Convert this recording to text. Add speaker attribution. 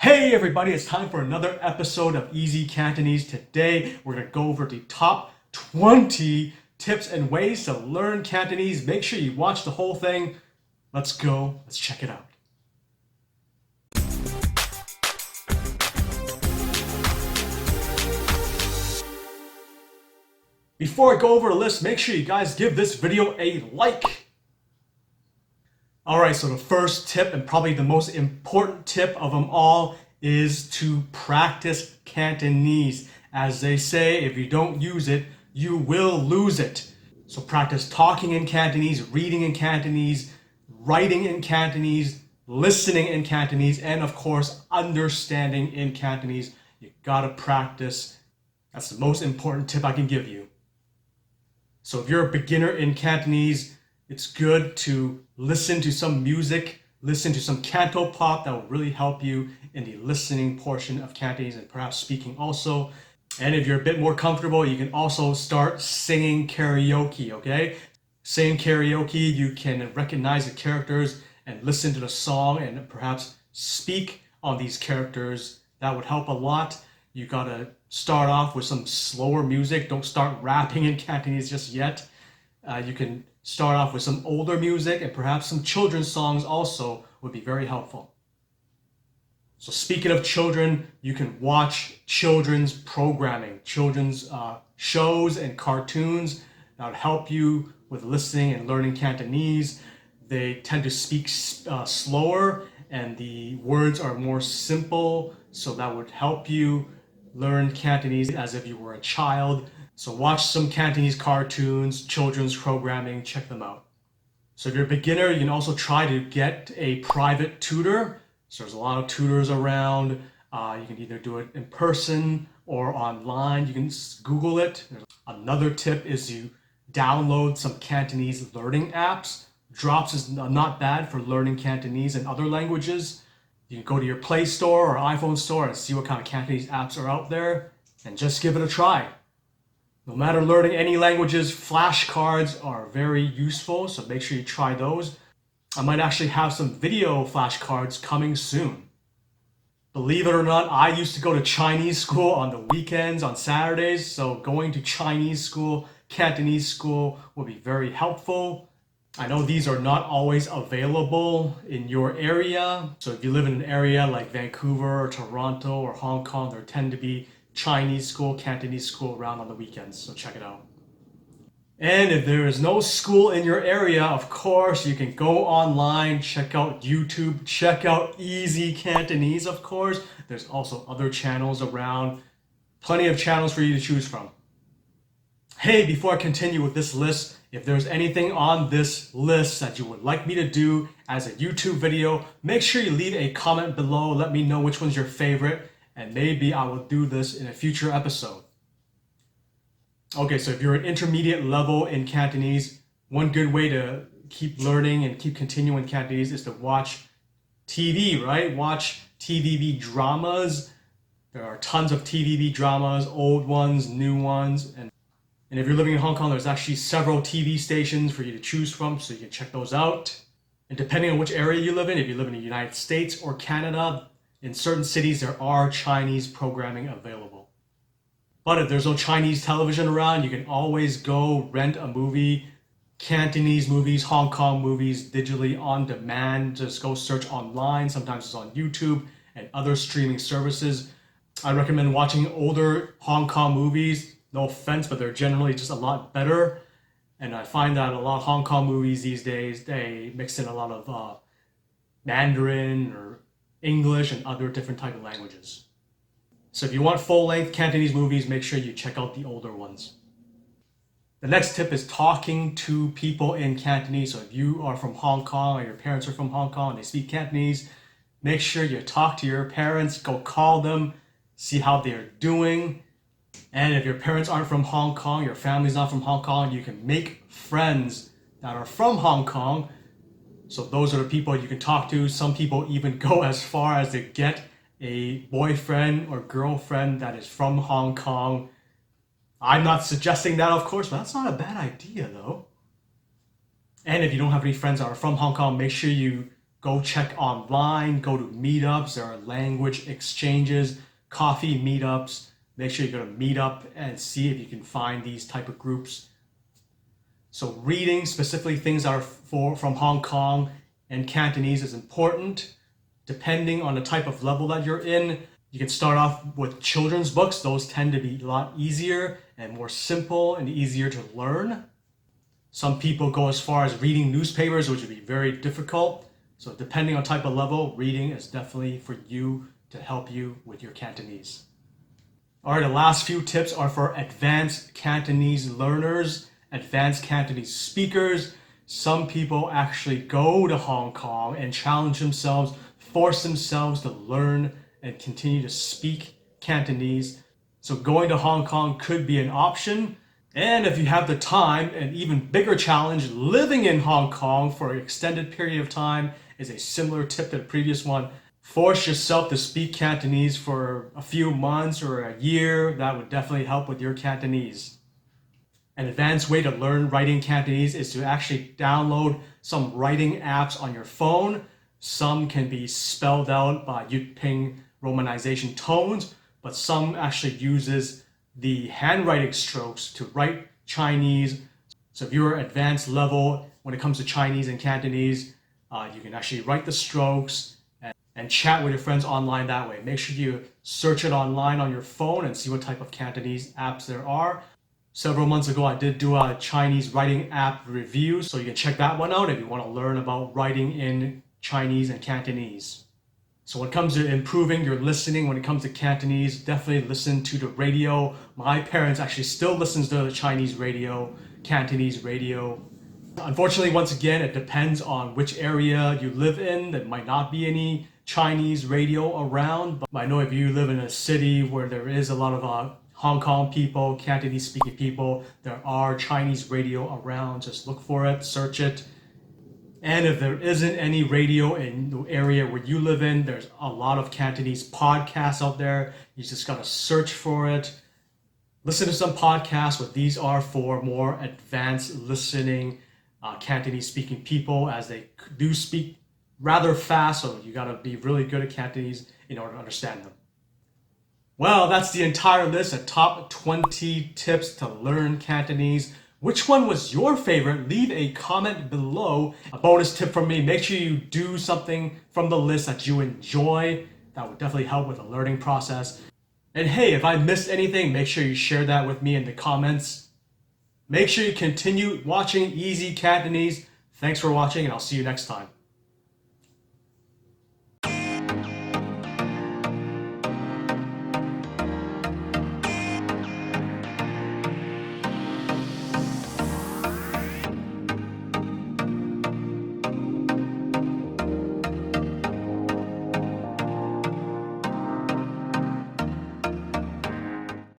Speaker 1: Hey everybody, it's time for another episode of Easy Cantonese. Today we're going to go over the top 20 tips and ways to learn Cantonese. Make sure you watch the whole thing. Let's go, let's check it out. Before I go over the list, make sure you guys give this video a like. Alright, so the first tip, and probably the most important tip of them all, is to practice Cantonese. As they say, if you don't use it, you will lose it. So practice talking in Cantonese, reading in Cantonese, writing in Cantonese, listening in Cantonese, and of course, understanding in Cantonese. You gotta practice. That's the most important tip I can give you. So if you're a beginner in Cantonese, it's good to listen to some music, listen to some Cantopop. That will really help you in the listening portion of Cantonese and perhaps speaking also. And if you're a bit more comfortable, you can also start singing karaoke, okay? Singing karaoke, you can recognize the characters and listen to the song and perhaps speak on these characters. That would help a lot. You gotta start off with some slower music. Don't start rapping in Cantonese just yet. You can start off with some older music, and perhaps some children's songs also would be very helpful. So speaking of children, you can watch children's programming, children's shows and cartoons that would help you with listening and learning Cantonese. They tend to speak slower and the words are more simple, so that would help you learn Cantonese as if you were a child. So watch some Cantonese cartoons, children's programming, check them out. So if you're a beginner, you can also try to get a private tutor. So there's a lot of tutors around. You can either do it in person or online. You can Google it. Another tip is you download some Cantonese learning apps. Drops is not bad for learning Cantonese and other languages. You can go to your Play Store or iPhone store and see what kind of Cantonese apps are out there and just give it a try. No matter learning any languages, flashcards are very useful, so make sure you try those. I might actually have some video flashcards coming soon. Believe it or not, I used to go to Chinese school on the weekends, on Saturdays, so going to Chinese school, Cantonese school would be very helpful. I know these are not always available in your area, so if you live in an area like Vancouver or Toronto or Hong Kong, there tend to be Chinese school, Cantonese school around on the weekends, so check it out. And if there is no school in your area, of course, you can go online, check out YouTube, check out Easy Cantonese, of course. There's also other channels around, plenty of channels for you to choose from. Hey, before I continue with this list, if there's anything on this list that you would like me to do as a YouTube video, make sure you leave a comment below. Let me know which one's your favorite, and maybe I will do this in a future episode. Okay, so if you're an intermediate level in Cantonese, one good way to keep learning and keep continuing Cantonese is to watch TV, right? Watch TVB dramas. There are tons of TVB dramas, old ones, new ones, and if you're living in Hong Kong, there's actually several TV stations for you to choose from, so you can check those out. And depending on which area you live in, if you live in the United States or Canada, in certain cities there are Chinese programming available. But if there's no Chinese television around, you can always go rent a movie, Cantonese movies, Hong Kong movies, digitally on demand. Just go search online. Sometimes it's on YouTube and other streaming services. I recommend watching older Hong Kong movies. No offense, but they're generally just a lot better. And I find that a lot of Hong Kong movies these days, they mix in a lot of Mandarin or English and other different type of languages. So if you want full-length Cantonese movies, make sure you check out the older ones. The next tip is talking to people in Cantonese. So if you are from Hong Kong or your parents are from Hong Kong and they speak Cantonese, make sure you talk to your parents, go call them, see how they're doing. And if your parents aren't from Hong Kong, your family's not from Hong Kong, you can make friends that are from Hong Kong. So those are the people you can talk to. Some people even go as far as to get a boyfriend or girlfriend that is from Hong Kong. I'm not suggesting that, of course, but that's not a bad idea though. And if you don't have any friends that are from Hong Kong, make sure you go check online, go to meetups. There are language exchanges, coffee meetups. Make sure you go to Meetup and see if you can find these type of groups. So reading specifically things that are from Hong Kong and Cantonese is important. Depending on the type of level that you're in, you can start off with children's books. Those tend to be a lot easier and more simple and easier to learn. Some people go as far as reading newspapers, which would be very difficult. So depending on type of level, reading is definitely for you to help you with your Cantonese. All right, the last few tips are for advanced Cantonese learners, advanced Cantonese speakers. Some people actually go to Hong Kong and challenge themselves, force themselves to learn and continue to speak Cantonese. So going to Hong Kong could be an option. And if you have the time, an even bigger challenge, living in Hong Kong for an extended period of time is a similar tip to the previous one. Force yourself to speak Cantonese for a few months or a year. That would definitely help with your Cantonese. An advanced way to learn writing Cantonese is to actually download some writing apps on your phone. Some can be spelled out by Yuping romanization tones, but some actually uses the handwriting strokes to write Chinese. So if you're advanced level when it comes to Chinese and Cantonese, you can actually write the strokes and chat with your friends online that way. Make sure you search it online on your phone and see what type of Cantonese apps there are. Several months ago, I did do a Chinese writing app review, so you can check that one out if you want to learn about writing in Chinese and Cantonese. So when it comes to improving your listening, when it comes to Cantonese, definitely listen to the radio. My parents actually still listen to the Chinese radio, Cantonese radio. Unfortunately, once again, it depends on which area you live in. There might not be any Chinese radio around, but I know if you live in a city where there is a lot of Hong Kong people, Cantonese speaking people, there are Chinese radio around. Just look for it, search it. And if there isn't any radio in the area where you live in, there's a lot of Cantonese podcasts out there. You just gotta search for it. Listen to some podcasts, but these are for more advanced listening Cantonese speaking people, as they do speak rather fast, so you gotta be really good at Cantonese in order to understand them. Well, that's the entire list of top 20 tips to learn Cantonese. Which one was your favorite? Leave a comment below. A bonus tip from me, make sure you do something from the list that you enjoy. That would definitely help with the learning process. And hey, if I missed anything, make sure you share that with me in the comments. Make sure you continue watching Easy Cantonese. Thanks for watching, and I'll see you next time.